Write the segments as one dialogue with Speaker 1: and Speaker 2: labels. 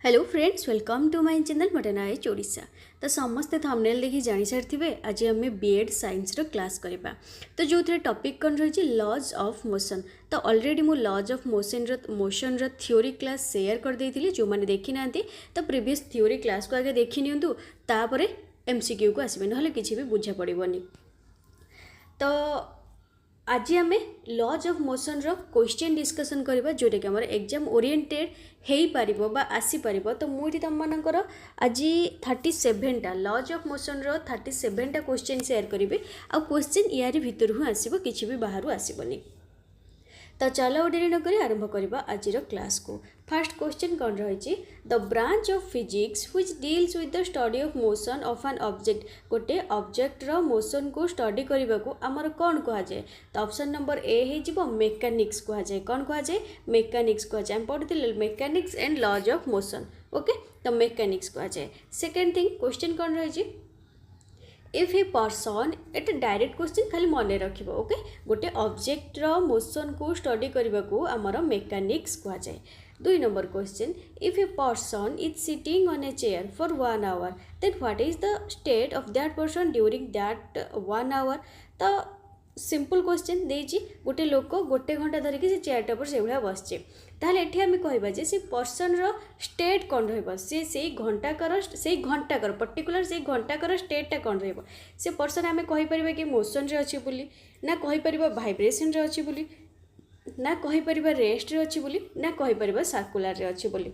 Speaker 1: Hello friends, welcome to my channel मटनाए ओडिशा। तो समस्ते थंबनेल देखि जानि सारिथिबे आज आम बीएड साइंस रो क्लास करबा। तो जो टॉपिक कौन रही लॉज ऑफ मोशन। तो ऑलरेडी मु लॉज ऑफ मोशन रो थ्योरी क्लास शेयर कर देइथिली। जो माने देखि नांती तो प्रीवियस थ्योरी क्लास को आगे देखि नियंतु, तापरे एमसीक्यू को आसीबे, नहले किछि भी बुझा पड़िबोनी। तो आज आम लॉज ऑफ मोशन रो क्वेश्चन डिस्कशन करबा, जोटा कि हमर एग्जाम ओरिएंटेड हेई पारिबो बा आसी पारिबो। तो मुझे तुम मानकर आज 37टा लॉज ऑफ मोशन रो 37टा क्वेश्चन शेयर करी। आ क्वेश्चन यारी भितर ही आसीबो, किछि भी बाहरु आसीबोनी। तो चलो डेरी नक आरंभ करबा आज क्लास को। फर्स्ट क्वेश्चन कौन रही, the branch of physics which deals with the study of motion of an object. गोटे ऑब्जेक्ट रो मोशन को स्टडी करने को आमर कौन कह जाए। तो ऑप्शन नंबर ए हो मेकानिक्स कह जाए। कौन कह जाए? मेकानिक्स कह जाए। पढ़ते mechanics and laws of motion. Okay, तो मेकानिक्स कह जाए। सेकेंड थिंग क्वेश्चन कौन रही, इफ ए पर्सन, एटा डायरेक्ट क्वेश्चन खाली मन रखिब। ओके, गोटे ऑब्जेक्ट रो मोशन को स्टडी करने को आमर मेकानिक्स कह जाए। 2 number question, if a person is sitting on a chair for 1 hour then what is the state of that person during that 1 hour. तो सिंपल क्वेश्चन देजी, गोटे लोक गोटे घंटा धरिकी से चेयरटा पर से भाया बसचे, ताहले एठी आमे कहबा जे से पर्सन रो स्टेट कौन रहबो। से घंटाकर पर्टिकुलर से घंटाकर स्टेटटा कौन रहबो। से पर्सन आमे कहि परिबा कि मोशन रे अछि बोली, ना कहि परिबा वाइब्रेशन रे अछि बोली, ना कहि परिबा रेस्ट रे अछि बोली, ना कहि परिबा सर्कुलर रे अछि बोली।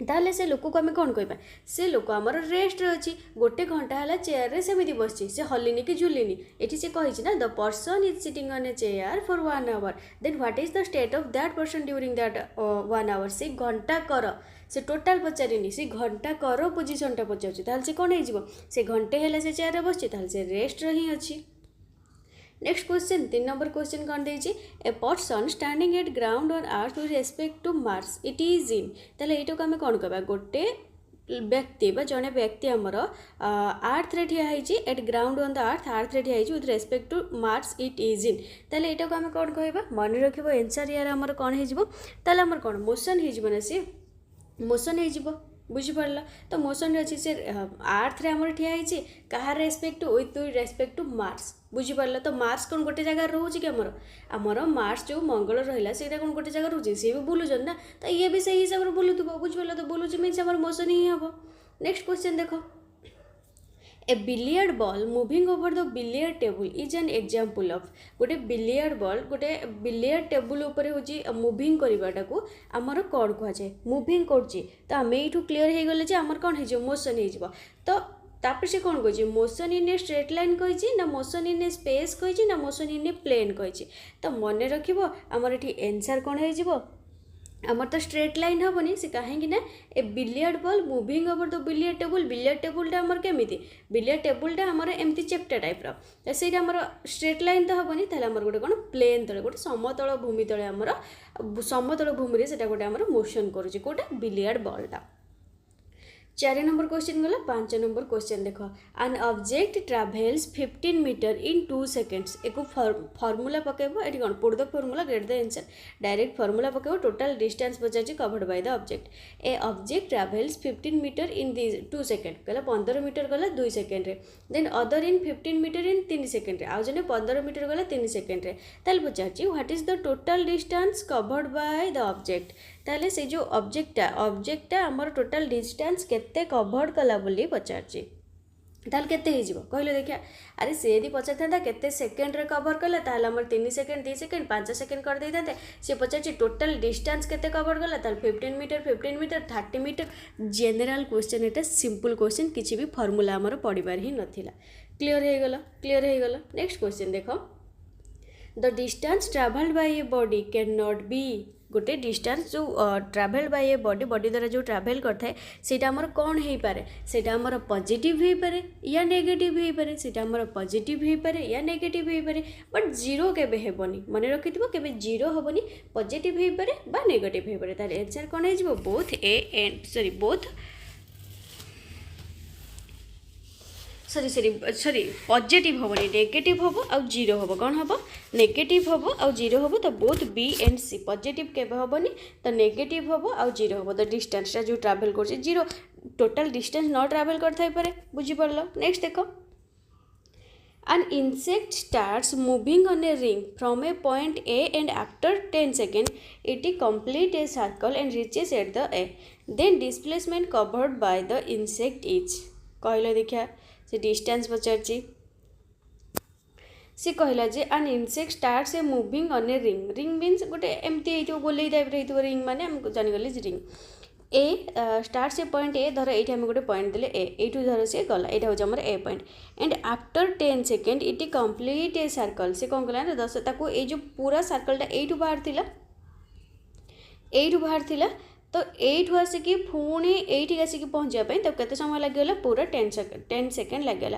Speaker 1: ताहले से लोक को आमे कौन कहबा, से लोक आमर रेस्ट रे अछि, गोटे घंटा हला चेयर रे सेमिति बसछि, से हल्लिनी कि झुलिनी। एठी से कहिछि ना, the person is sitting on a chair for 1 hour then what is the state of that person during that 1 hour. से घंटा कर, से टोटाल पचारिनी, से घंटा कर पोजिशनटा पचारुछि, ताहले से कोन हे जिवो, से घंटे हेला से चेयर रे बसछि, ताहले से रेस्ट रे ही अछि। नेक्स्ट क्वेश्चन 3 नंबर क्वेश्चन कौन देछि, a person standing at ground on earth with respect to Mars it is in. ताले एटो को हमें कौन कहबा, गोटे व्यक्ति बा जने व्यक्ति हमर अर्थ रे ठिया हैछि, at ground on the earth रे ठिया हैछि with respect to Mars it is in. ताले एटो को हमें कौन कहबा, मन रखिबो आंसर यार हमर कौन हे जिवो। ताले हमर कौन मोशन हे जिवो ना, से मोशन हे जिवो। बुझी पड़ला। तो मोशन रे अछि, से अर्थ रे हमर ठिया हैछि कहार respect to, with respect to Mars. बुझी पड़ला। तो मार्स कौन गोटे जगह रोचे कि आमर मार्स जो मंगल रहा से कौन गोटे जगह रोचे, सी भी बुलूचन ना, तो ये भी सही हिसाब से बुलूथुब। बुझिपार। तो बुलूच मीन्स आमर मोशन ही हम। नेक्स्ट क्वेश्चन देखो, a billiard ball moving over the billiard table is an example of. गोटे बिलियर्ड बॉल गोटे बिलियर्ड टेबुल उपरे होची मूविंग करबाटा को आमर कौन कह जाए, मूविंग करची। तो आम यू क्लीयर हो गले आमर कौन हो मोशन हो। तो तापर से कौन कही, motion in a straight line कही ना, मोशन इन ए स्पेस कही ना, मोशन इन ए प्लेन कही। तो मन रखिबो आमर एठी आंसर कौन हो, आमर तो स्ट्रेट लाइन हेनी। से कहीं ना, a billiard ball moving over the billiard table. Billiard टेबुलटा आमर केमिति, बिलियर्ड टेबुलटा आमर एमती चेप्टा टाइप्र, तो से आमर स्ट्रेट लाइन तो हेनी। ताहले आमर गोटे कौन प्लेन तले, गोटे समतल भूमि तले, आमर समतल भूमि से गोटे आमर मोशन करुचे, कोटा बिलियर्ड बॉलटा। 4 नंबर क्वेश्चन गला। 5 नंबर क्वेश्चन देखो, an object travels 15 metre in 2 seconds. एक फॉर्मूला पकेबो, एटी कौन put the formula get the answer. Direct formula पकेबो, टोटल डिस्टेंस पचार covered by the object. A object travels 15 metre in 2 second, कहला 15 metre गला 2 सेकेंड रे। Then other in 15 metre in 3 second रे, आउ जने 15 मीटर गला 3 सेकेंड रे। ताले पचारची what is the total distance covered by the object. ताले से जो ऑब्जेक्टा आमर टोटल डिस्टेंस केते कवर्ड कला बोली पचारची। ताले केते हे जिवो कहले देखिया। अरे से यदि पचारथांता केते सेकेंड रे कवर कला, ताले आमर 3 सेकेंड 2 सेकेंड 5 सेकेंड कर देई थांते। से पचारची टोटल डिस्टेंस केते कवर कला, ताले 15 मीटर 30 मीटर। जनरल क्वेश्चन, एटा सिंपल क्वेश्चन, किछि भी फार्मूला आमर पढिबार ही नथिला। क्लियर हे गला। नेक्स्ट क्वेश्चन देखो, the distance travelled by a body can not be. गोटे डिस्टेंस जो ट्रावेल बाय ए बॉडी द्वारा जो ट्रावेल करता है आमर कौन हो पारे, से आमर पॉजिटिव हो पारे या नेगेटिव हो पारे, से आमर पॉजिटिव हो पारे या नेगेटिव हो पारे। बट जीरो केबे हेबनी, मन रखिथिबो केबे जीरो हेबनी, पॉजिटिव हो पारे बा नेगेटिव हो पारे। ताले आंसर कौन हो जिवो, बोथ सरी सरी सरी पॉजिटिव होबनी नेगेटिव होबो आउ जीरो होबो कौन होबो नेगेटिव होबो आउ जीरो होबो तो both B and C positive केबे होबनी तो नेगेटिव होबो आउ जीरो होबो तो डिस्टेंस जो ट्रैवल करछे जीरो टोटल डिस्टेंस न ट्रैवल करथाई पारे बुझी पड़लो। नेक्स्ट देखो an insect starts moving on a ring from a point A and after 10 seconds it complete a circle and reaches at the A then displacement covered by the insect is कहला देखा से distance पचारची सी कहला जे an insect starts a moving on a ring ring means गोटे एमती हेइतो गोले type रे हेइतो ring माने हम जानि गले रिंग ए स्टार्ट से पॉइंट ए धर ये आम गोटे पॉइंट देले ए धर से गला यहाँ हूँ आम a point and after 10 second it complete a circle से कौन कला 10 ताको ये जो पूरा सर्कलटा यू बाहर थिला तो यू आसिकी पुणी ये आसिकी पहुँचापी तो केते समय लगे पूरा 10 सेकेंड लगे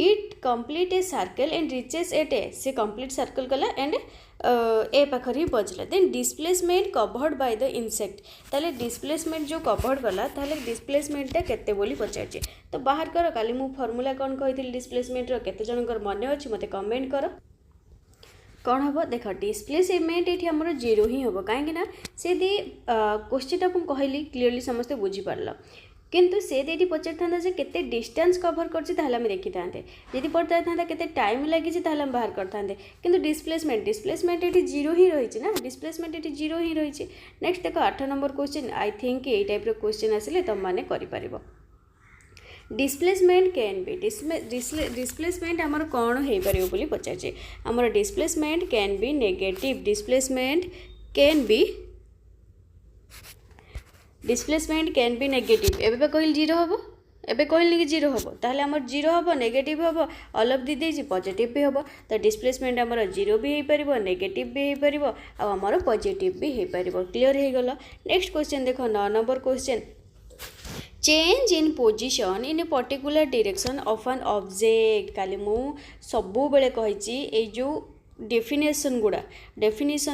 Speaker 1: it complete a circle and reaches at a से कंप्लीट सर्कल कला एंड ए पाखर ही पहुँचला then displacement covered by the insect ताले डिस्प्लेसमेंट जो कवर्ड कला ताले डिस्प्लेसमेंटा केते बोली पचारचे तो बाहर कर काली मु फॉर्मूला कौन कही डिस्प्लेसमेंट केते जनकर मन अच्छी मते कमेंट कर कौन हम देख डिस्प्लेसमेंट ये आमर जीरो ही हम कहीं से क्वेश्चन को कहली क्लीयरली समस्ते बुझीपार किंतु से ये पचार था केते डिस्टेंस कवर कर देखी था जी पड़ता था केते टाइम लगी बाहर करते किंतु डिस्प्लेसमेंट ये जीरो ही रही ना डिस्प्लेसमेंट ये जीरो ही रही। नेक्स्ट देख 8 नंबर क्वेश्चन आई थिंक ये टाइप क्वेश्चन आसिले तुम मैंने कर डिस्प्लेसमेंट कैन बी डिस्प्लेसमेंट आमर कौन हो पार बोली पचारे आमर displacement can be negative displacement can be negative एबे कहल जीरो हम एबे कहल कि जीरो हम ताहले आमर जीरो हम नेगेटिव हम ऑल ऑफ दी पॉजिटिव भी हम तो डिस्प्लेसमेंट आमर जीरो भी हो पार नेगेटिव भी हो पार आमर पॉजिटिव भी हो पार क्लीयर हो गला। नेक्स्ट क्वेश्चन देख 9 number question change in position in a particular direction of an object काली मु सबु बेले कही जो डेफिनेशन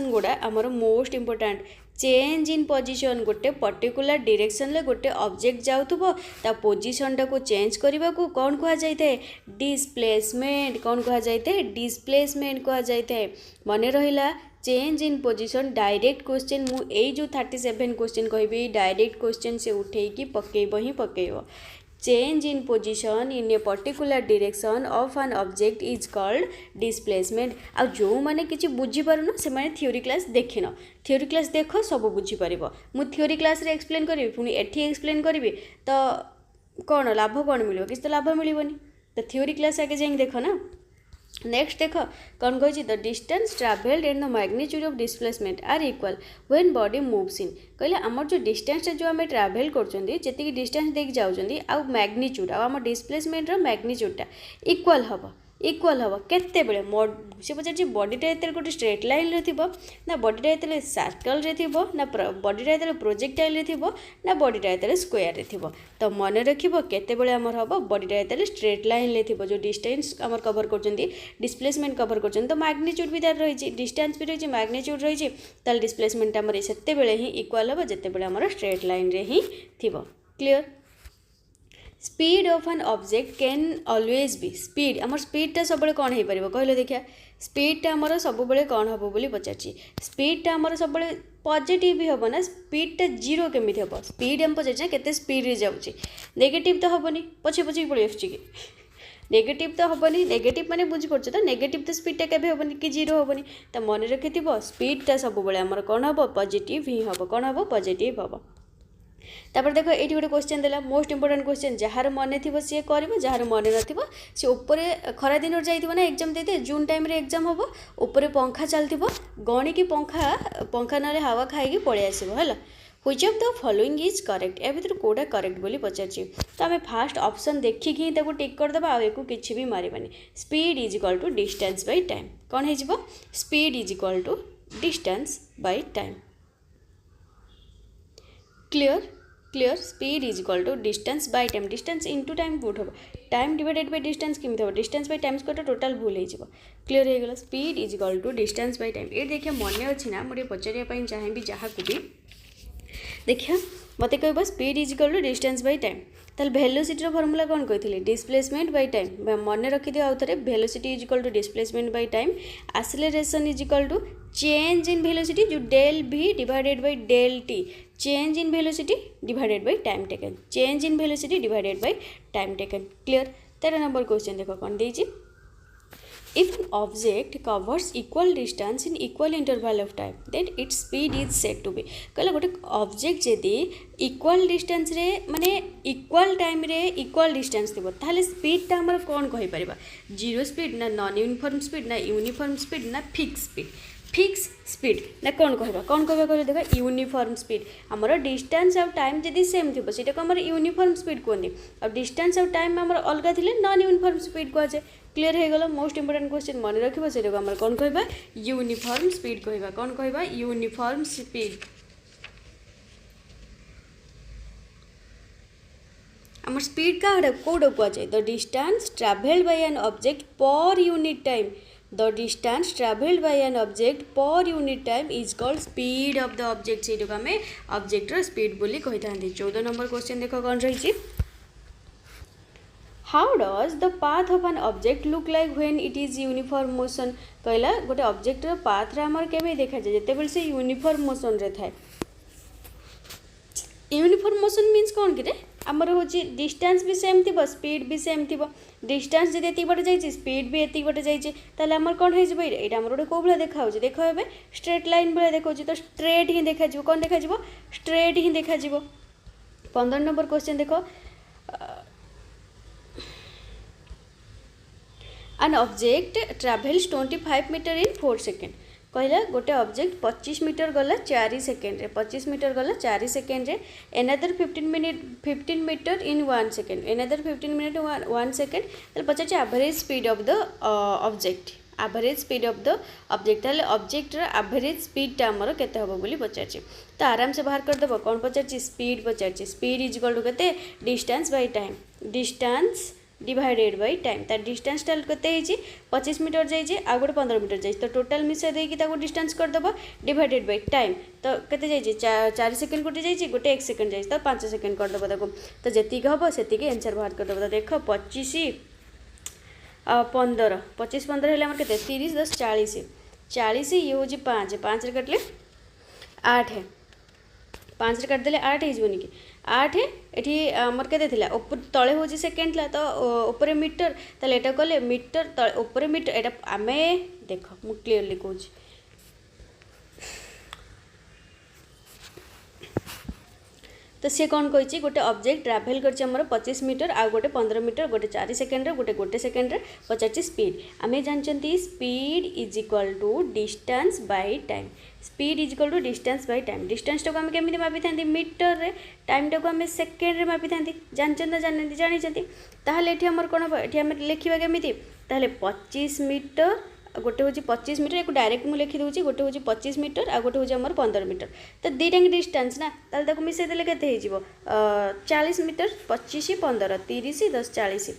Speaker 1: गुड़ा आमर most important change in position गोटे पर्टिकुलर डायरेक्शन ले गोटे ऑब्जेक्ट जाउथबो ता पोजिशन टा को चेंज करबा को कौन कहा जाइए डिस्प्लेसमेंट कौन कहा जाइए डिस्प्लेसमेंट कहा जाइए मन रहिला change in position direct question मु ए जो 37 क्वेश्चन कहबी डायरेक्ट क्वेश्चन से उठे कि पकेब ही पकेब change in position in a particular direction of an object is called displacement आ जो मैंने किसी बुझीपारुन से मैंने थ्योरी क्लास देखिन थ्योरी क्लास देख सब बुझीपार मु थ्योरी क्लास रे एक्सप्लेन करी पुणी एठी एक्सप्लेन करी तो कौन लाभ कौन मिल किसी तो लाभ मिलबनी तो थ्योरी क्लास आगे जाए देख ना। नेक्स्ट देख कौन कही the distance travelled and the magnitude of displacement are equal when body moves in कहले आमर जो डिस्टेंस जो आम ट्राभेल कर डिस्टेंस देख जाऊँगी आउ मैग्नीट्यूड आम डिस्प्लेसमेंट मैग्नीट्यूडटा इक्वल हम केते बेले से पचार बॉडीटा ये गोटे स्ट्रेट लाइन रे थिबो ना बॉडीटा ये सर्कल रे थिबो ना बॉडीटा ये प्रोजेक्टाइल रे थिबो ना बॉडीटा ये स्क्वायर रे थिबो तो मन रखिबो केते बेले हमर हबो बॉडीटा ये स्ट्रेट लाइन रे थिबो जो डिस्टेंस हमर कवर करचंदी डिस्प्लेसमेंट कवर करचंदी तो मैग्नीट्यूड भी तार रही डिस्टेंस भी रही मैग्नीट्यूड रही ताल डिस्प्लेसमेंट हमर सेते बेले ही इक्वल हबो जेते बेले हमर स्ट्रेट लाइन रे ही थिबो clear. Speed of an object can always be speed आमर स्पीडटा सब कौन हो पार कहल देखिए स्पीडटा आमर सब कौन हम बोली पचार स्पीडटा आमर सब पॉजिटिव भी हम ना स्पीडटा जीरो केमी हम स्पीड आम पचार के स्पीड जाऊँगी नेगेटिव तो हेनी पछे पछे पड़े आसुची कि नेगेटिव तो हेनी नेगेटिव माने बुझीपार तो नेगेटिव तो स्पीडटा केबे हेनी कि जीरो हेनी तो मन रखि स्पीडटा सब आमर कौन हम पॉजिटिव ही हम कौन हम पॉजिटिव हम। तापर देखो ये गोटे क्वेश्चन देला मोस्ट इंपोर्टेंट क्वेश्चन जार मन थी सी कर जार मन न सी उपरे खरा दिन जाइए ना एग्जाम देते जून टाइम रे एग्जाम हम उपरे पंखा चलती गणी की पंखा ना हावा खाई पलि आसो है which of the following is correct ए भर कौटा करेक्ट बोली पचार तो आम फास्ट ऑप्शन देखिक ही टिक करदे आउ किसी भी मारबानी speed is equal to distance by time कौन हो speed is equal to distance by time clear speed is equal to distance by time distance into time good हम टाइम डिवाइडेड बाय डिस्टेंस केमी हम distance by time square total भूल हो clear हो गला speed is equal to distance by time ये देखिए मन अच्छी ना मुझे पचारिया चाहिए जहाँ भी जहाँ को भी देखिए मत कह speed is equal to distance by time ताल वेलोसिटी फर्मूला कौन कही डिस्प्लेसमेंट बाय टाइम मन रखी दियो आउथरे velocity is equal to displacement by time acceleration is equal to change in velocity जो del v divided by del t change in velocity divided by time taken change in velocity divided by time taken clear 13 number question देखो कौन देछि If an object covers equal distance in equal interval of time, then its speed is said to be. कहला गोटे object जदि equal distance रे माने equal time रे equal distance थिबो ताले स्पीड ता हमर कोन कहि परिबा जीरो स्पीड ना नॉन यूनिफॉर्म स्पीड ना यूनिफॉर्म स्पीड ना फिक्स स्पीड ना कौन कहबा देखो यूनिफॉर्म स्पीड हमर डिस्टेंस और टाइम जदि सेम थिबो सेटा को हमर यूनिफॉर्म स्पीड कहंदी और डिस्टेंस और टाइम हमर अलगा थिले नॉन यूनिफॉर्म स्पीड को जाए क्लियर हो गला मोस्ट इंपोर्टेंट क्वेश्चन मन रखिबो सेटा को हमर कौन कहबा यूनिफॉर्म स्पीड कहबा कौन कहबा यूनिफॉर्म स्पीड हमर स्पीड का कोड को जाए the distance travelled bye an object per unit time The distance travelled by an object per unit time is called speed of the object से आम ऑब्जेक्ट रो speed बोली कही था 14 नंबर क्वेश्चन देखो कौन रही how does the path of an object look like when it is uniform motion कहला गोटे ऑब्जेक्ट रो पाथ रे हमर केबे देखा जाय जते बेल से यूनिफॉर्म मोशन रे थाए यूनिफॉर्म मोशन मीन्स कौन कि आमर हूँ डिस्टेंस भी सेम थी स्पीड भी सेम थी डिस्टेंस जब ये बटे जाइए स्पीड भी ये बटे जाइए ताले आमर कौन हो यहाँ आमर गोटे कौ भाया देखा देख ए स्ट्रेट लाइन भाया देखा तो स्ट्रेट ही देखा कौन देखा स्ट्रेट ही देखा 15 नंबर क्वेश्चन देख an object travels 25 metre in 4 second कहला गोटे ऑब्जेक्ट 25 मीटर गला 4 सेकेंड रे 25 मीटर गला 4 सेकेंड रे another 15 metre in 1 second another 15 minute 1 second ताले पचार average speed of the object average speed of the object ताले ऑब्जेक्ट रो एवरेज स्पीड टा हमर केते हबो बोली पचार तो आराम से बाहर कर देबो कौन पचार स्पीड पचार स्पीड इज इक्वल टू केते distance by time distance divided by time तार डिस्टेंस टाल केते हे 25 मीटर जाइए आ गोटे 15 मीटर जाइए तो टोटाल मिसा देकी ताको डिस्टेंस कर दबो डिवाइडेड बाय टाइम तो केते जाइए 4 सेकेंड गोटे जाइए गोटे 1 सेकेंड जाइए तो 5 सेकेंड कर दबो ताको तो जेतिक हबो सेतिक आंसर बाहर कर दबो तो देख 25 15 25 15 हेले हमर केते 30 10 40 40 ये हो 5 रे कटले 8 है 5 रे काट देले 8 हेजबनी कि 8 एठी हमर केते थिला ऊपर तळे हो सेकेंड थिला तो ऊपर मीटर ताले एटा कले मीटर तळे ऊपर मीटर एटा आमे देखो मु क्लियरली कहूँ तो सी कौन कही गोटे ऑब्जेक्ट ट्रैवल कर 25 मीटर आ गोटे 15 मीटर गोटे 4 सेकेंड गोटे सेकेंड पचार स्पीड आम जानते speed is equal to distance by time speed is equal to distance by time distance टाक आम केमी मापी था मीटर रे टाइम टाक आम सेकेंड रे मापी था जानते ना जानते ताहले एठी हमर कोन एठी आम लिखिबा केमी ताहले 25 मीटर गोटे हूँ 25 मीटर एक डायरेक्ट मुझे लिखी दूसरी गोटे हूँ 25 मीटर आ गोटे हूँ 15 मीटर तो दीटा डिस्टेंस ना ताल मिसई देले केते हो 40 मीटर 25 15 30 10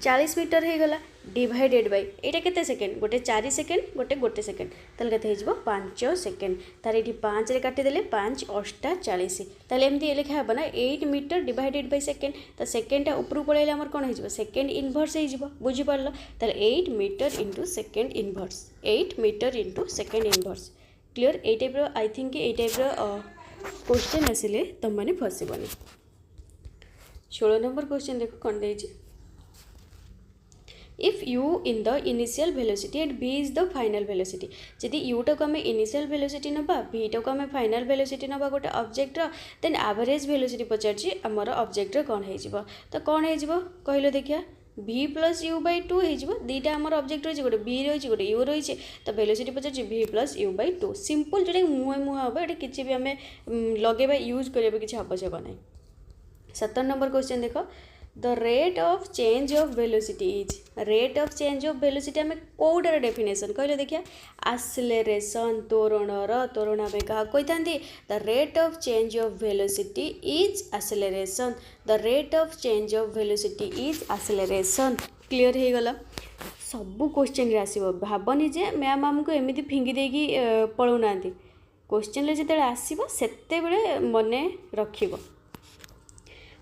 Speaker 1: 40 मीटर हो गला डिवाइडेड बाय एटा केते सेकेंड गोटे 4 सेकेंड गोटे सेकेंड ताल केते हो 5 सेकेंड तार ये 5 रे काटी देले 5 8 40 ताले एमती लिखा हे ना 8 मीटर डिवाइडेड बाय सेकेंड तो सेकेंड टा ऊपर पळैले हमर कोन हो सेकेंड इनवर्स हो बुझी पारलो ताले 8 metre into second inverse 8 metre into second inverse clear a type रो आई थिंक ए टाइप रो क्वेश्चन आसिले तुम माने फसिबनी 16 नंबर क्वेश्चन देखो कोन देछि if u in the initial velocity and v is the final velocity जदि u टाक आम initial velocity नबा v टाक आम फाइनल वेलोसिटी नबा गोटे ऑब्जेक्ट रो देन एवरेज वेलोसिटी पचारछि हमर ऑब्जेक्ट रो कोन हेजिबो तो कोन हेजिबो कहलो देखिया v प्लस u बाय 2 हेजिबो दीटा हमर ऑब्जेक्ट रही गोटे v रही गोटे u रही तो वेलोसिटी पचारछि v plus u by 2 simple जोटे मुहे हम एटा किछि भी आम लगेबा यूज करबा किछि आवश्यक नै 17 नंबर क्वेश्चन देखो the rate of change of velocity is rate of change of velocity आम कौटार डेफिनेशन कहले देखिया एक्सेलरेशन त्वरण आम क्या कही था the rate of change of velocity is acceleration the rate of change of velocity is acceleration clear हो गला सबू क्वेश्चन आसो भावनी जे मैम आमको एमती फिंगी देकी पलाऊना क्वेश्चन जो आसो से मन रख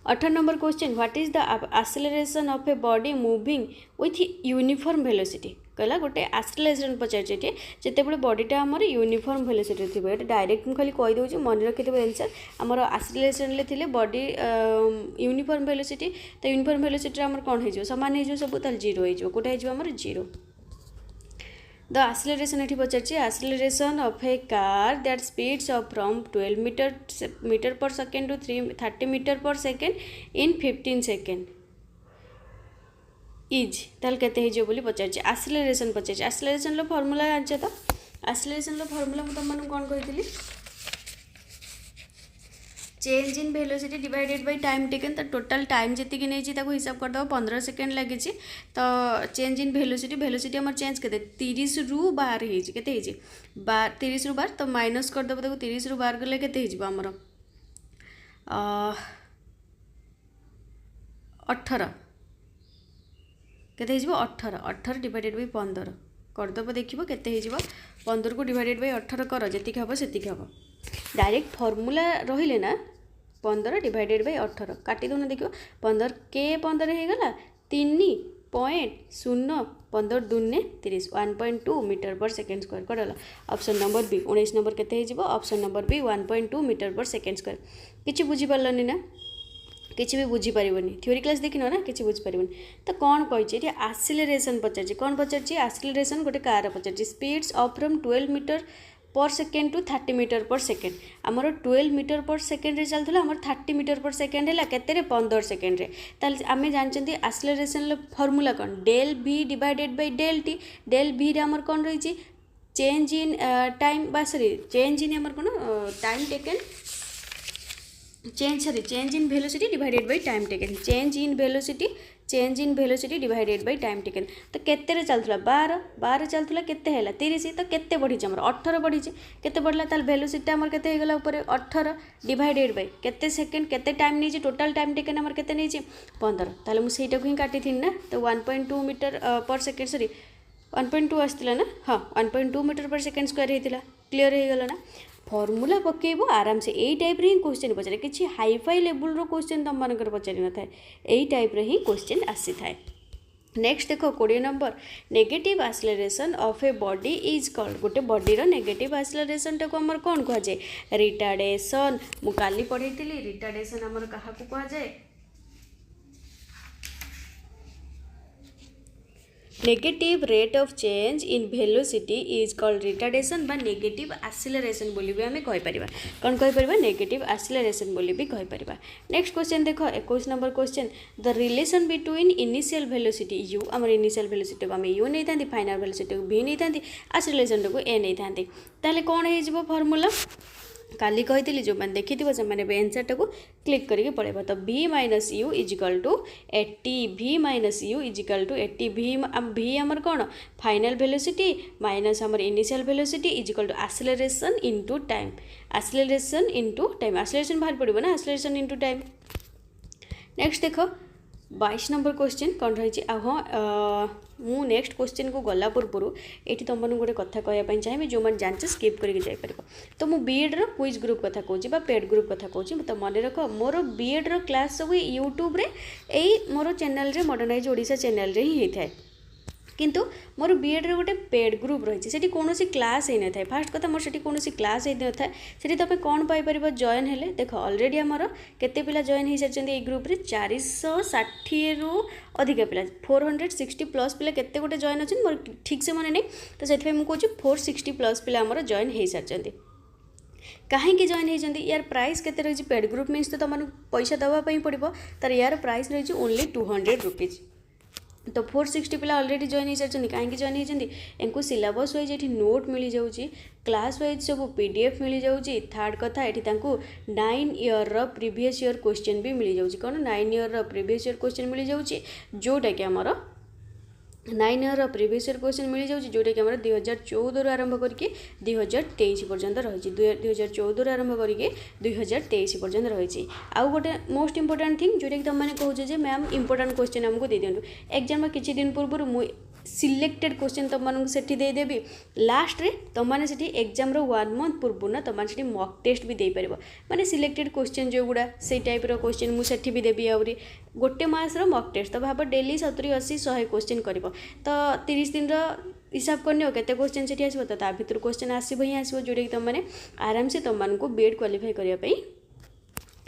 Speaker 1: 18 number question what is the acceleration of a body moving with uniform velocity कहला गोटे एक्सेलरेशन पचारे जिते बड़े बॉडीटा आमर यूनिफॉर्म वेलोसिटी थी ये डायरेक्ट मुझे खाली कहीदे मन रखिथे आंसर आमर एक्सेलरेशन थे बॉडी यूनिफॉर्म वेलोसिटी तो यूनिफॉर्म वेलोसिटी आमर कौन हो सामान हो सब जीरो हो कौटा होमर जीरो द एक्सेलरेशन ये पचार acceleration of a car that speeds up from 12 metre per second to 30 metre per second in 15 second is ताल केते हो बोली पचार एक्सेलरेशन पचार एक्सेलरेशन फॉर्मूला जानचे तो एक्सेलरेशन फॉर्मूला मुझे तुम कौन कही change in velocity divided by time taken तो टोटल टाइम जी नहीं हिसाब करदे 15 सेकेंड लगी तो चेंज इन वेलोसिटी वेलोसिटी आम चेंज के 30 रु 12 के 30 रु 12 तो माइनस करदेव 30 रु 12 गले के आमर 18 के 18 डिवाइडेड बाय 15 करदेव देखो के 15 को डिवाइडेड बाय 18 कर जी हम से हम डायरेक्ट फॉर्मूला रहिले ना 15 डिवाइडेड बाय 18 काटी दो ना देखो 15 के 15 हो गला 3.0 दूने 30 1.2 मीटर पर सेकेंड स्क्वायर करला ऑप्शन नंबर बी 19 नंबर के option number B 1.2 metre per second square किसी बुझीपारनी ना किसी भी बुझीपारनी थ्योरी क्लास देखिन ना किसी बुझीपारनी तो कौन कही एक्सेलरेशन पचार कौन पचार एक्सेलरेशन गोटे कार पचार speeds up from 12 metre per second to 30 metre per second आमर 12 मीटर पर सेकेंड रे चलता आमर 30 मीटर पर सेकेंड है केते 15 सेकेंड रे ताल आमे जानचंती एक्सेलरेशन फॉर्मूला कौन del v divided by del t del v रे आमर कौन रही चेंज इन टाइम बा सॉरी चेंज इन आमर कौन time taken change in velocity divided by time taken change in velocity divided by time taken तो केते चलता 12 चलता केते हैला 30 तो केते बढ़ी आमर 18 बढ़ी केते बढ़ला ताल वेलोसिटी आमर केते गला ऊपर 18 डिवाइडेड बाय केते सेकेंड केते टाइम नहीं टोटल टाइम टेकन आमर केते नहीं 15 ताले मु सेटा को ही काटी थी ना तो 1.2 मीटर पर सेकेंड सॉरी 1.2 आसला ना हाँ 1.2 मीटर पर सेकेंड स्क्वायर होता क्लीयर हो गला ना फॉर्मूला पकेब आराम से यही टाइप रे ही क्वेश्चन पचारे कि हाईफाई लेवल रो क्वेश्चन तुम मानकर पचारि न थाए यही टाइप रे ही क्वेश्चन आसी थाए नेक्स्ट देखो 20 number negative acceleration of a body is called गोटे बॉडी रो नेगेटिव एक्सेलरेशन टाको हमर कोन कह जाए रिटार्डेशन मु काली पढ़ी रिटार्डेशन हमर कहा को कह जाए negative rate of change in velocity is called retardation बा नेगेटिव एक्सेलरेशन बोली भी आमे कहि परिबा कोन कहि परिबा नेगेटिव एक्सेलरेशन बोली भी कहि परिबा नेक्स्ट क्वेश्चन देखो 21 number question the relation between initial velocity you हमर इनिशियल वेलोसिटी को आमे यू नै थांती फाइनल वेलोसिटी को v नै थांती एक्सेलरेशन को a नै थांती ताले कोन हे जिवो फार्मूला काली कही जो मैंने देखी से मैंने आंसर टाक क्लिक करके पढ़ेबा तो v minus u equal to 80 v minus u equal to 80 v आमर कौन फाइनल वेलोसिटी माइनस आमर initial velocity equal to acceleration into time acceleration बाहर पड़ो ना एक्सेलरेशन इनटू टाइम नेक्स्ट देख 22 नंबर क्वेश्चन कौन रही हाँ मु नेक्स्ट क्वेश्चन को गला पूर्व ये तुम गोटे कथा कहवाई चाहिए जो मैंने जानते स्किप करके जापर तो मुझे बीएड रो क्विज ग्रुप कथा कहूँ पेड ग्रुप कथा कहूँ तो मन रख मोर बीएड रो क्लास सब यूट्यूब रे यही मोर चैनल रे मॉडर्नाइज ओडिशा चैनल रे ही होता है किंतु मोर बीएड रे गोटे पेड ग्रुप रही है कौन क्लास ही न था फास्ट कथा मोर कौन क्लास ही न था से तुम कौन पाइपर जॉइन हेले देख ऑलरेडी आमर केते पिला जॉइन हो सारी ग्रुप रे 460 रु अधिक पिला 460 प्लस पिला केते गोटे जॉइन अच्छे मोर ठीक से मन नहीं तो से मुझे 460 प्लस पिला आमर जॉइन हो सारी कहीं जॉइन होती यार प्राइस केते रही पेड ग्रुप मीन्स तो तुम पैसा दवाई पड़ो तार यार प्राइस रही ओनली 200 रुपीज तो 460 पिला ऑलरेडी जॉइन हो सारी कहीं जॉइन होती इनको सिलेबस वाइज ये नोट मिल जाऊँगी क्लास वाइज सब पीडीएफ मिल जाऊँगी थर्ड कथा ये 9 ईयर प्रीवियस ईयर क्वेश्चन भी मिल जाऊँगी कौन 9 ईयर प्रीवियस ईयर क्वेश्चन मिल जाऊँगी जोटा कि आमर 9 ईयर प्रीवियस ईयर क्वेश्चन मिल जाऊँगी जोटा कि आम 2014 आरंभ करके 2023 पर्यंत रही 2014 आरंभ करके 2023 पर्यंत रही आउ गोटे मोस्ट इंपोर्टेंट थिंग जोटा कि तुम मैंने कहूँ मैम इंपोर्टेंट क्वेश्चन आमको दे दिंटू एग्जाम किसी दिन पूर्व सिलेक्टेड क्वेश्चन तुमको सेठी देदेवि लास्ट रे तुमने सेठी एग्जाम रो 1 मंथ पूर्व ना तुमने सेठी मॉक टेस्ट भी दे पारिबो माने सिलेक्टेड क्वेश्चन जो गुड़ा से टाइप रो क्वेश्चन मु सेठी भी देबी आउरी गोटे मास रो मॉक टेस्ट तो भाब डेली 70 80 100 क्वेश्चन करिवो तो 30 दिन रो हिसाब करने केते क्वेश्चन सेठी आसीबो तो ता भितर क्वेश्चन आसीबो ही आसीबो जोडे तुम माने आराम से तुमको बीएड क्वालिफाई करिया पई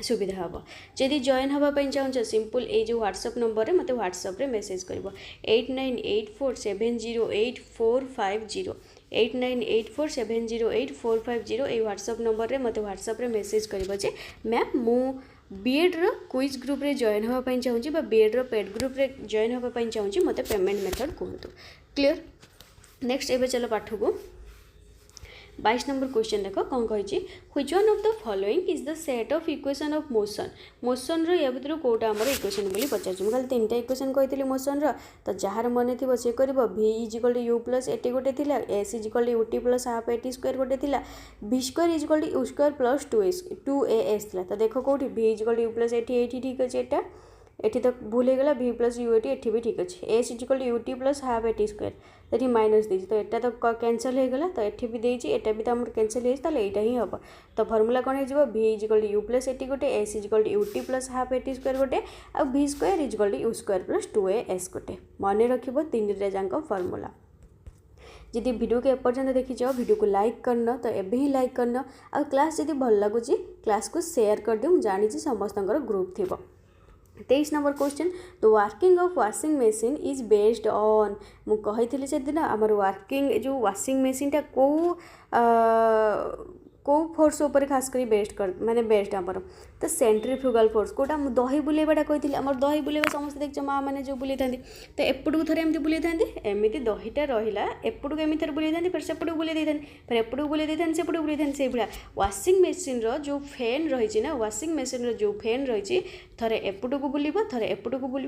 Speaker 1: सुविधा हम जदि जॉइन हाँपाई चाहूँ सिंपल ये जो व्हाट्सएप नंबर में मतलब व्हाट्सएप रे मेसेज कर 8984708450 8984708450 ये व्हाट्सएप नंबर रे मतलब व्हाट्सएप रे मेसेज कर मैम मु बीएड रो क्विज ग्रुप रे जॉइन हाँपाई चाहूँ बीएड रो पेड ग्रुप रे जॉइन हाँपाई चाहूँ मत पेमेंट मेथड कहतु क्लीयर। नेक्स्ट एवं चलो पाठ को 22 नंबर क्वेश्चन देख कौन कही which one of the following is the set of equation of motion motion रो या भितर कोटा हमर इक्वेशन बोली पचार खाली 3टा इक्वेशन कही मोशन रो तो जार मन थी सी कर v equal to u plus a t गोटे थिला s equal to ut plus half a t square गोटे थिला v square equal to u square plus 2as थिला तो देख कौटी v equal to u plus a t ठीक अच्छे एटा एठी तो भूल हो गला v प्लस यू एटी भी ठीक अच्छे s equal to ut plus half a t square तो माइनस देती तो यहाँ तो कैंसल हो गला तो ये भी देती एटा भी तो आम कैंसल होता ही हम तो फर्मूला कौन हो v equal to u plus a t गोटे s equal to ut plus half a t square गोटे आ v square equal to u square plus 2as गोटे मन रखिब 3टा जाक फर्मूला। जदि वीडियो को एपर्यंत देखी जाओ वीडियो को लाइक करना तो एबे ही लाइक करना आ क्लास जदि भल लगुच क्लास को शेयर कर दियो जानी समस्त ग्रुप थी। 23 number question the working of washing machine is based on मु कही से दिन आमर वर्किंग जो वाशिंग मशीन टा को फोर्स उपर खास करी बेस्ट कर माने बेस्ट आमर तो सेंट्रीफ्यूगल फोर्स कोटा दही बुलेबाटा कही आमर दही बुलेबा समस्त देख माँ मैंने जो बुले था तो एपटू थे एमती बुले था एमती दहीटा रहा एपटू एम थे बुले था फिर सेपटू बुले था फिर एपटू बुले था सेपटू बुले था से भाया वाशिंग मशीन जो फैन रही ना वाशिंग मशीन जो फैन रही थे एपटू को बुल थे एपटू को बुल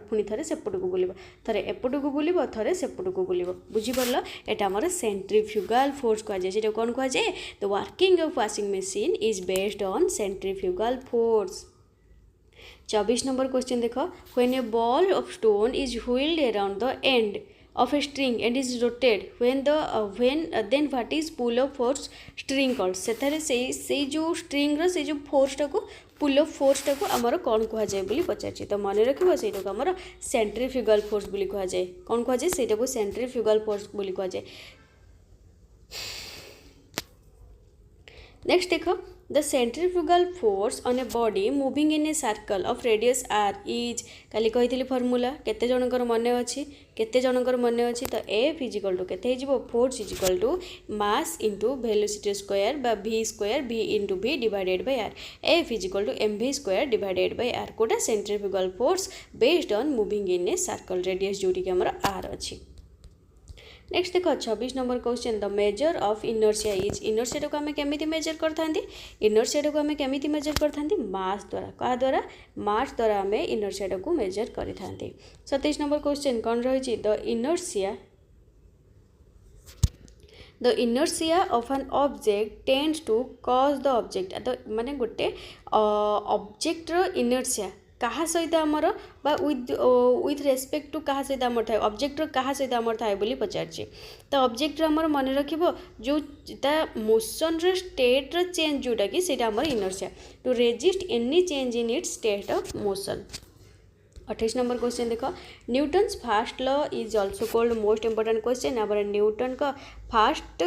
Speaker 1: पुणी थे सेपटू को बुल थे एपटू को बुल थे सेपटू को बुल बुझीपार यहाँ आम सेंट्रीफ्यूगल फोर्स कहुए कौन कहुए the working of washing machine is based on centrifugal force. 24 number question देख when a ball of stone is whirled around the end of a string and is rotated then what is pull up force string called सेथारे से जो string रो से जो force टाको pull up force टाको हमर कोन कहा जाय बोली पचारछि तो मन रखिबो सेटा को हमर सेंट्रीफ्यूगल फोर्स बोली कहा जाय कोन कहा जाय सेटा को सेंट्रीफ्यूगल फोर्स बोली कहा जाय। नेक्स्ट देखो the centrifugal force on a body moving in a circle of radius r is काली कही फर्मूला केते जनकर मन अच्छी केते जनकर मन अच्छी तो F इजिकल टू केते हो force equal to mass into velocity square बा v square v into v divided by r F equal to mv square divided by r कोटा centrifugal force based on moving in a circle radius जोटी कि हमर r अच्छी। Next देख 26 number question the measure of inertia is inertia को आम केमी major करते इनर्शिया को आम केमी मेजर करते मास द्वारा क्या द्वारा मास द्वारा आम इनर्शिया को मेजर करें। 27 नंबर क्वेश्चन कौन रही the inertia of an object tends to cause the object तो माने गोटे ऑब्जेक्टर इनर्शिया कहा सहित आमर बा विथ रेस्पेक्ट टू कहा सहित आमर थाए ऑब्जेक्टर कहा सहित आमर थाए बोली पचारछि तो ऑब्जेक्टर आमर मन रखिबो जो ता मोशन रो स्टेट रो चेंज जोटा कि सेटा आमर inertia to resist any change in its state of motion. 28 number question देखो Newton's first law is also called most important question आमर न्यूटन का फर्स्ट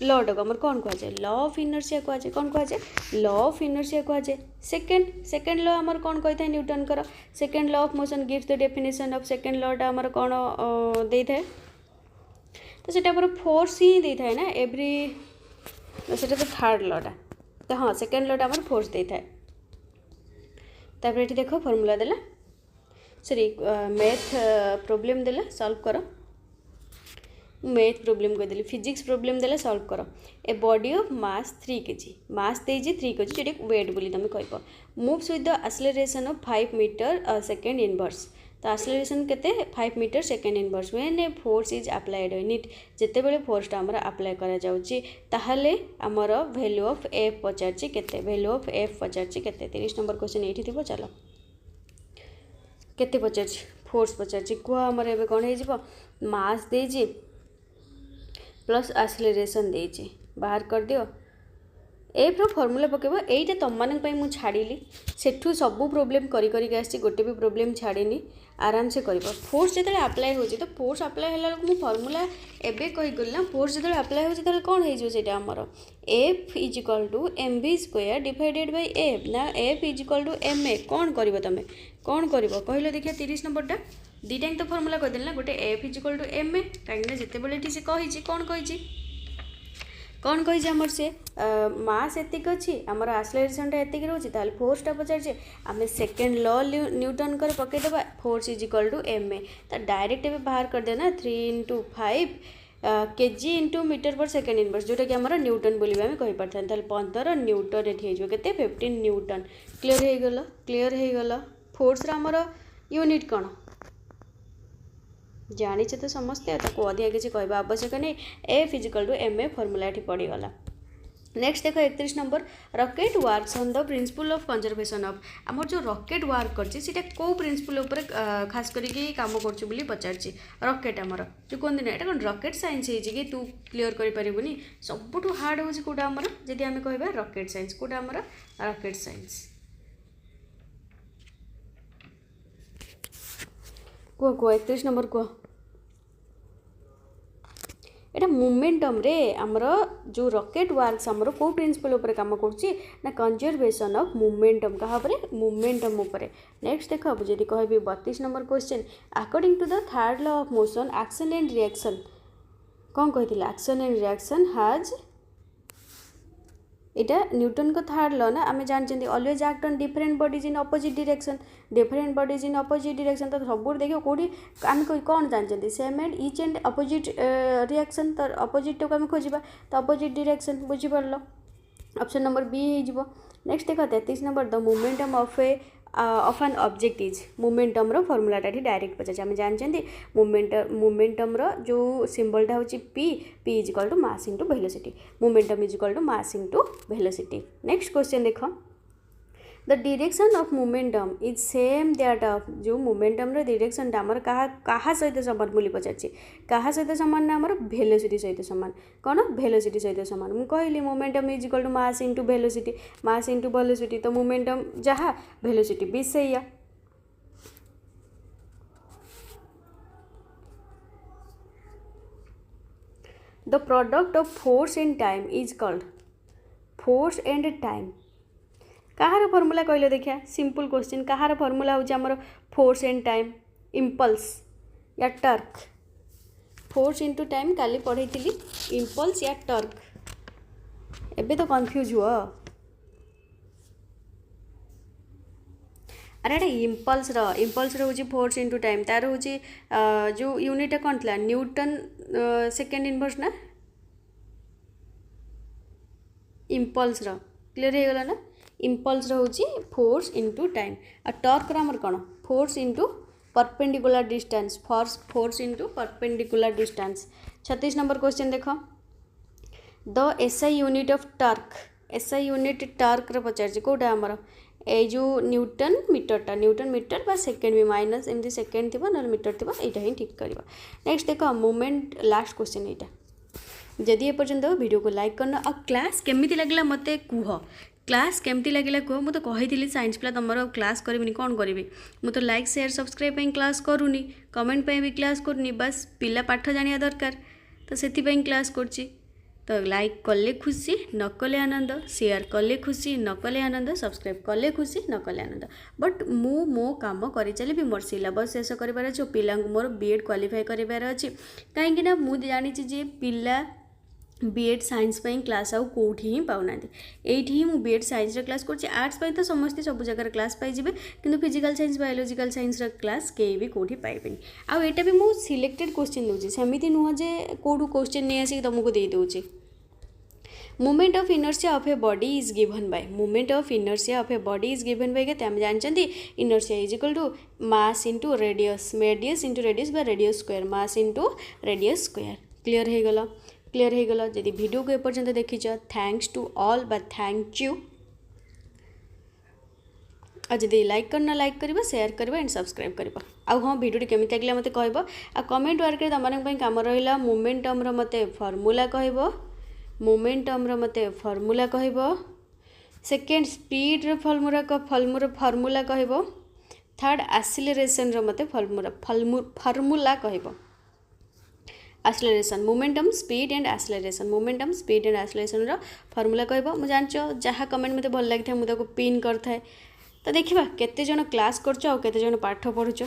Speaker 1: लॉ टाक आमर कौन कहुए लॉ ऑफ इनर्शिया कहुए कौन कहुए लॉ ऑफ इनर्शिया कहुए। सेकेंड लॉ आमर कौन कही था न्यूटन कर second law of motion gives the definition of second law टा आमर कौन दे थाए तो सेटा आमर फोर्स ही दे थाए ना एवरी सेटा तो थर्ड लॉ टा तो हाँ सेकेंड लॉ टा आमर फोर्स दे थाए। तापर एठी देखो फॉर्मूला देला सॉरी मैथ प्रॉब्लम देला सॉल्व करो मैथ प्रॉब्लम कहीदेली फिजिक्स प्रॉब्लम देला सॉल्व करो a body of mass 3 kg mass देजी 3 kg जो वेट बोली तुम कह moves with the acceleration of 5 metre second inverse तो एक्सेलरेशन केते 5 metre second inverse when a force is applied in it जेते बेले फोर्सटा हमर अप्लाई करा जाउची ताहले हमर वैल्यू ऑफ एफ पचारची केते वैल्यू ऑफ एफ पचारची केते 30 नंबर क्वेश्चन एठी थिबो चलो केते पचारची फोर्स पचार कह आमर एवं कौन हो मास दे प्लस एक्सेलरेशन दे बाहर कर दियो एफ्र फर्मूला पकेब यहीटा तुम मैं छाड़ी सेठू सबू प्रोब्लेम करी गोटे भी प्रोब्लेम छाड़ीनी आराम से कर फोर्स जो अप्लाई हो तो फोर्स अप्लाई है मुझे फर्मूला एवं कहीगली ना फोर्स जो अप्लाई हो कौन हो आमर F is equal to M V square divided by F ना F is equal to M A कौन कर तुम कौन कर कहल देखिए 30 नंबरटा दुईटा तो फर्मूला कहीदेल ना गोटे F is equal to M a कहीं जितेबाला से कही कौन कही आमर से मास एतिक अच्छी आमर एक्सेलरेशनटा एतिक रोचे ताल फोर्सटा पचार आम सेकेंड लॉ न्यूटन कर पकईदे force is equal to M A तो डायरेक्ट भी बाहर कर देना 3 × 5 KG into metre per second inverse जोटा कि आमर न्यूटन बोली आम कहीपरि 15 न्यूटन ये होते 15 न्यूटन क्लीयर हो गला फोर्स आमर यूनिट कौन जानीचे तो समस्ते अधिक किसी कहवा आवश्यक नहीं F equal to M a formula ये पड़गला नेक्स्ट देख 31 number rocket works on the principle of conservation of आमर जो रॉकेट वर्क करटा कौ प्रिंसिपल उपर खास करके काम कर पचार रॉकेट आमर जो कहते ना कौन रॉकेट साइंस कि तू क्लीयर करें सबुठ हार्ड हूँ कौटा आमर जदि आम कह रॉकेट साइंस कौटा आमर रॉकेट साइंस कह 31 नंबर कह एटा मोमेंटम रे आमर जो रॉकेट वर्क्स आमर को प्रिंसिपल उपर काम करुच्ची ना कंजर्वेशन ऑफ मोमेंटम क्या मोमेंटम उपर नेक्स्ट देख जदि कह 32 number question according to the third law of motion action and reaction कौन कही एक्शन एंड रिएक्शन हैज इटा न्यूटन को थर्ड लॉ ना आम जानते always act on different bodies in opposite direction different bodies in opposite direction तो सब देख कौटी आम कौन जानते same and each and opposite reaction तो अपोजिट को आम खोजा तो अपोजिट डायरेक्शन बुझीपार ऑप्शन नंबर बी हो नेक्स्ट देख 33 number the momentum of an object is momentum रो फॉर्मूलाटा डायरेक्ट पचार आम जानते मोमेंटम रो जो सिंबलटा हूँ P is equal to mass into velocity momentum is equal to mass into velocity next question देख the direction of momentum is same that of जो मोमेंटम रो डायरेक्शन आमर क्या सहित सामान बोली पचार क्या सहित सामान ना आमर वेलोसिटी सहित सामान कौन वेलोसिटी सहित सामान मुझे कहली momentum is equal to mass into velocity तो मोमेंटम जहाँ वेलोसिटी भी सही the product of force and time is called force and time कहार फॉर्मूला कहले देखिया सिंपल क्वेश्चन कहार फॉर्मूला होची हमर फोर्स एंड टाइम इम्पल्स या टर्क फोर्स इंटू टाइम काली पढ़ी इम्पल्स या टर्क एबे तो कंफ्यूज हुआ अरे एटा इम्पल्स होची फोर्स इंटू टाइम तार होची जो यूनिट कौन था न्यूटन सेकेंड इनवर्स ना इम्पल्स क्लियर हो गला ना इम्पल्स होची फोर्स इंटू टाइम आ टर्क आमर कौन force into perpendicular distance force into perpendicular distance 36 number question देख the SI unit of torque SI unit torque पचार कौटा आमर ए जो न्यूटन मीटर बा सेकेंड भी माइनस एमती सेकेंड थी ना मीटर थी यहाँ ही ठीक करवा नेक्स्ट देख मोमेंट लास्ट क्वेश्चन यहाँ जदि एपर्यंत वीडियो को लाइक करना आ क्लास केमिति लगला मते कुह क्लास केमती लगे कह मुझे कही साइंस पिला तुम क्लास करी कौन करी मुझे लाइक शेयर सब्सक्राइब क्लास करूनी कमेंट भी क्लास करूनी बस पिला पाठ जानिया दरकार तो से क्लास करची तो लाइक कले खुशी न कले आनंद शेयर कले खुशी न कले आनंद सब्सक्राइब कले खुशी न कले आनंद बट मु मो काम कर चली मोर सिलेबस शेष कर पिला मोर बीएड क्वालिफाई करार अच्छी कहीं मुझे जानी पिला बीएड साइंस क्लास आउ कौटी ही पाऊना एठी ही मुझे बीएड साइंस क्लास कर आर्ट्स तो समस्ते सब जगह क्लास पाइबे कि physical science biological science class कहीं भी कौटी पाइबे आउ एटा भी मुझे सिलेक्टेड क्वेश्चन दूसरी सेमती नुह जे कौटू क्वेश्चन नहीं आसिक तुमको दे दूँगी moment of inertia of a body is given by moment of inertia of a body is given by के जानते inertia is equal to mass into radius into radius by radius square mass into radius square clear हो गला जदि video को एपर्यंत देखीच thanks to all but thank you और जदि लाइक करना लाइक करवा शेयर करवा एंड सब्सक्राइब करवा आउ हाँ वीडियो केमिति लागला मते कहबो आ कमेंट वर्क रे तमन पई काम रहिला मोमेंटम रो मते फार्मूला कहबो मोमेंटम रो मते फार्मूला कहबो सेकेंड स्पीड रो फार्मूला कहबो थर्ड एक्सीलरेशन रो मते फार्मूला कहबो acceleration momentum speed and acceleration momentum speed and acceleration रो फार्मूला कहबो मु जानचो जहाँ कमेंट मते भल लागिथा मु ताको पिन करथाए तो देखिबा केते जण क्लास करचो आ केते जण पाठ पढुचो।